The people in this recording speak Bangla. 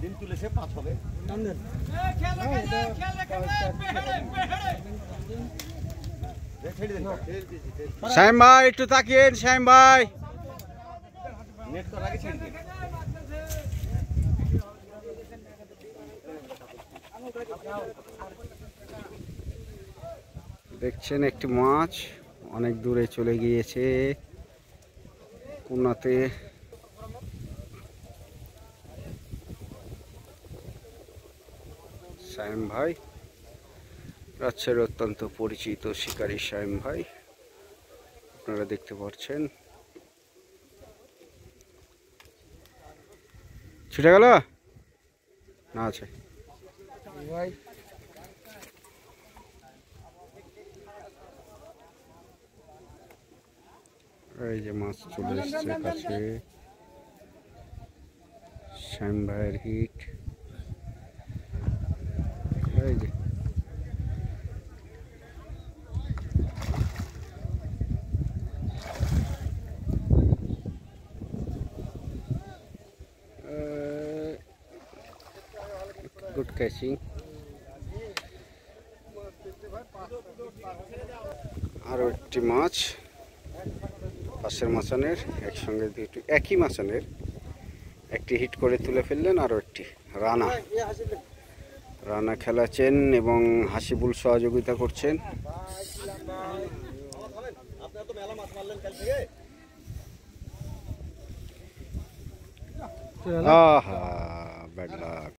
ডিম তুলেছে 5 হবে। শ্যাম ভাই একটু তাকিয়েন, শ্যাম ভাই নেট তো আগে ছেড়ে দিন। দেখছেন একটি মাছ অনেক দূরে চলে গিয়েছে কোনাতে। শ্যাম ভাই রাজশাহীর অত্যন্ত পরিচিত শিকারী শ্যাম ভাই, আপনারা দেখতে পাচ্ছেন। ছুটে গেল না আছে এই যে মাছ চলে এসছে কাছে। শ্যাম ভাইয়ের হিট এই যে গুড ক্যাচিং। আরও একটি মাছ পাশের মাচানের, একসঙ্গে দুটি একই মাচানের একটি হিট করে তুলে ফেললেন। আরও একটি রানা, রানা খেলাচ্ছেন এবং হাসিবুল সহযোগিতা করছেন। আহা ব্যাড লাক।